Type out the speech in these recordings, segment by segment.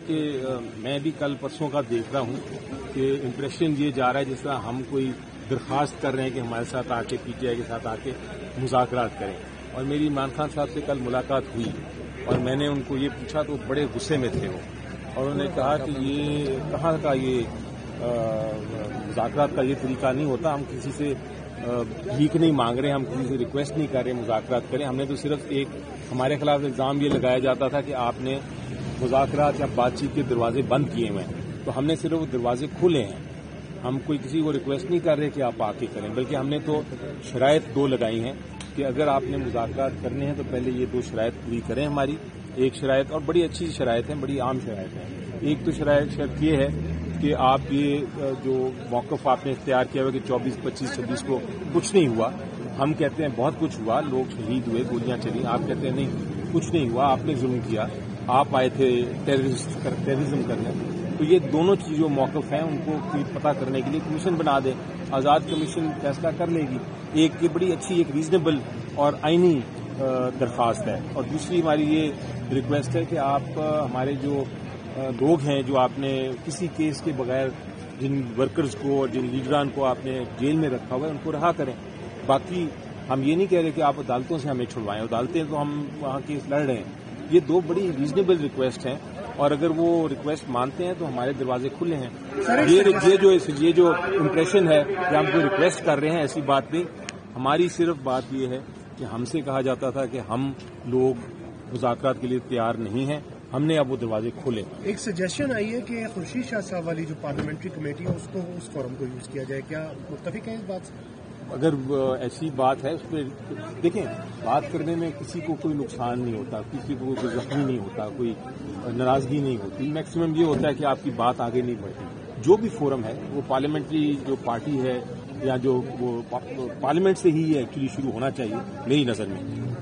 کہ میں بھی کل پرسوں کا دیکھ رہا ہوں کہ امپریشن یہ جا رہا ہے جس طرح ہم کوئی درخواست کر رہے ہیں کہ ہمارے ساتھ آ کے پی ٹی آئی کے ساتھ آ کے مذاکرات کریں. اور میری عمران خان صاحب سے کل ملاقات ہوئی اور میں نے ان کو یہ پوچھا تو بڑے غصے میں تھے وہ, اور انہوں نے کہا کہ یہ کہاں کا یہ مذاکرات کا یہ طریقہ نہیں ہوتا, ہم کسی سے بھیک نہیں مانگ رہے, ہم کسی سے ریکویسٹ نہیں کر رہے مذاکرات کریں. ہم نے تو صرف ایک ہمارے خلاف الزام یہ لگایا جاتا تھا کہ آپ نے مذاکرات یا بات چیت کے دروازے بند کیے ہوئے ہیں, تو ہم نے صرف وہ دروازے کھولے ہیں. ہم کوئی کسی کو ریکویسٹ نہیں کر رہے کہ آپ آ کے کریں, بلکہ ہم نے تو شرائط دو لگائی ہیں کہ اگر آپ نے مذاکرات کرنے ہیں تو پہلے یہ دو شرائط پوری کریں ہماری. ایک شرائط, اور بڑی اچھی شرائط ہیں, بڑی عام شرائط ہیں. ایک تو شرط یہ ہے کہ آپ یہ جو موقف آپ نے اختیار کیا ہوا کہ 24, 25, 26 کو کچھ نہیں ہوا, ہم کہتے ہیں بہت کچھ ہوا, لوگ شہید ہوئے, گولیاں چلی. آپ کہتے ہیں نہیں کچھ نہیں ہوا, آپ نے ظلم کیا, آپ آئے تھے ٹیررزم کرنے. تو یہ دونوں جو موقف ہیں ان کو پتہ کرنے کے لیے کمیشن بنا دیں, آزاد کمیشن فیصلہ کر لے گی. ایک یہ بڑی اچھی ایک ریزنیبل اور آئینی درخواست ہے. اور دوسری ہماری یہ ریکویسٹ ہے کہ آپ ہمارے جو لوگ ہیں جو آپ نے کسی کیس کے بغیر جن ورکرز کو اور جن لیڈران کو آپ نے جیل میں رکھا ہوا ہے ان کو رہا کریں. باقی ہم یہ نہیں کہہ رہے کہ آپ عدالتوں سے ہمیں چھڑوائیں, عدالتیں تو ہم وہاں کیس لڑ رہے ہیں. یہ دو بڑی ریزنیبل ریکویسٹ ہیں, اور اگر وہ ریکویسٹ مانتے ہیں تو ہمارے دروازے کھلے ہیں. یہ جو امپریشن ہے کہ ہم کوئی ریکویسٹ کر رہے ہیں, ایسی بات نہیں. ہماری صرف بات یہ ہے کہ ہم سے کہا جاتا تھا کہ ہم لوگ مذاکرات کے لیے تیار نہیں ہیں, ہم نے اب وہ دروازے کھولے. ایک سجیشن آئی ہے کہ خورشید شاہ صاحب والی جو پارلیمنٹری کمیٹی ہے اس فورم کو یوز کیا جائے, کیا متفق ہیں اس بات سے؟ اگر ایسی بات ہے اس پہ دیکھیں, بات کرنے میں کسی کو کوئی نقصان نہیں ہوتا, کسی کو کوئی زخمی نہیں ہوتا, کوئی ناراضگی نہیں ہوتی. میکسیمم یہ ہوتا ہے کہ آپ کی بات آگے نہیں بڑھتی. جو بھی فورم ہے وہ پارلیمنٹری جو پارٹی ہے یا جو وہ پارلیمنٹ سے ہی ایکچولی شروع ہونا چاہیے میری نظر میں.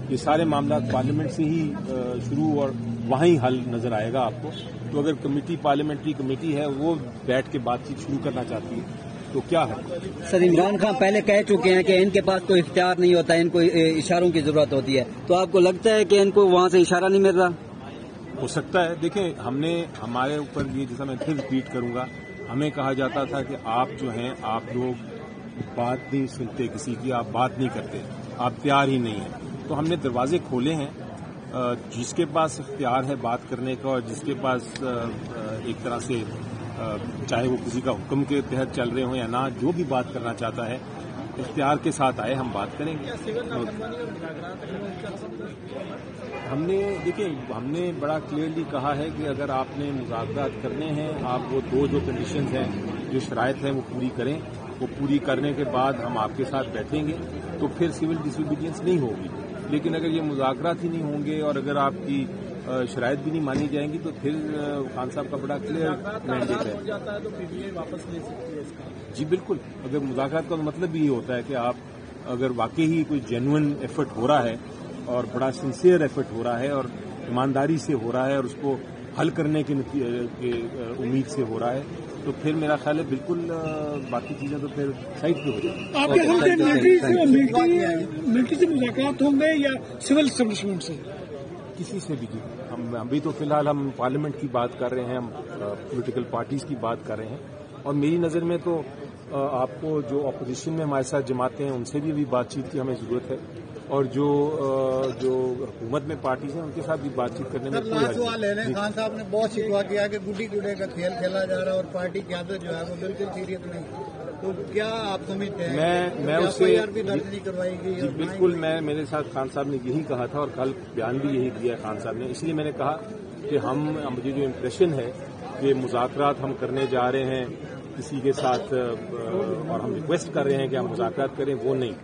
یہ سارے معاملات پارلیمنٹ سے ہی شروع اور وہیں حل نظر آئے گا آپ کو. تو اگر کمیٹی پارلیمنٹری کمیٹی ہے وہ بیٹھ کے بات چیت شروع کرنا چاہتی ہے تو کیا ہے. سر عمران خان پہلے کہہ چکے ہیں کہ ان کے پاس کوئی اختیار نہیں ہوتا, ان کو اشاروں کی ضرورت ہوتی ہے, تو آپ کو لگتا ہے کہ ان کو وہاں سے اشارہ نہیں مل رہا؟ ہو سکتا ہے. دیکھیں ہم نے ہمارے اوپر یہ جیسا میں پھر ریپیٹ کروں گا, ہمیں کہا جاتا تھا کہ آپ جو ہیں آپ لوگ بات نہیں سنتے کسی کی, آپ بات نہیں کرتے, آپ تیار ہی نہیں ہیں. تو ہم نے دروازے کھولے ہیں. جس کے پاس اختیار ہے بات کرنے کا اور جس کے پاس ایک طرح سے چاہے وہ کسی کا حکم کے تحت چل رہے ہوں یا نہ, جو بھی بات کرنا چاہتا ہے اختیار کے ساتھ آئے, ہم بات کریں گے. ہم نے بڑا کلیئرلی کہا ہے کہ اگر آپ نے مذاکرات کرنے ہیں, آپ وہ دو جو کنڈیشنز ہیں, جو شرائط ہیں وہ پوری کریں. وہ پوری کرنے کے بعد ہم آپ کے ساتھ بیٹھیں گے, تو پھر سول ڈس اوبیڈینس نہیں ہوگی. لیکن اگر یہ مذاکرات ہی نہیں ہوں گے اور اگر آپ کی شرائط بھی نہیں مانی جائیں گی تو پھر خان صاحب کا بڑا کلیئر مینڈیٹ ہے. جی بالکل, اگر مذاکرات کا مطلب بھی یہ ہوتا ہے کہ آپ اگر واقعی ہی کوئی جینوئن ایفرٹ ہو رہا ہے اور بڑا سنسیئر ایفرٹ ہو رہا ہے اور ایمانداری سے ہو رہا ہے اور اس کو حل کرنے کی امید سے ہو رہا ہے, تو پھر میرا خیال ہے بالکل باقی چیزیں تو پھر سائڈ پہ ہو جائیں. آپ کے خیال میں ملٹری سے مذاکرات ہوں گے یا سول اسٹیبلشمنٹ سے؟ کسی سے بھی. ہم ابھی تو فی الحال ہم پارلیمنٹ کی بات کر رہے ہیں, ہم پولیٹیکل پارٹیز کی بات کر رہے ہیں, اور میری نظر میں تو آپ کو جو اپوزیشن میں ہمارے ساتھ جماعتیں ہیں ان سے بھی ابھی بات چیت کی ہمیں ضرورت ہے, اور جو حکومت میں پارٹیز ہیں ان کے ساتھ بھی بات چیت کرنے میں کوئی سوال ہے. خان صاحب نے بہت شکوا کیا کہ گڈی گڈے کا کھیل کھیلا جا رہا ہے اور پارٹی قیادت جو ہے وہ بالکل سیریس نہیں. تو کیا آپ سمجھتے ہیں میں اس سے بھی درج نہیں کروائی گئی؟ بالکل, میرے ساتھ خان صاحب نے یہی کہا تھا اور کل بیان بھی یہی دیا ہے خان صاحب نے. اس لیے میں نے کہا کہ مجھے جو امپریشن ہے کہ مذاکرات ہم کرنے جا رہے ہیں کسی کے ساتھ اور ہم ریکویسٹ کر رہے ہیں کہ ہم مذاکرات کریں, وہ نہیں.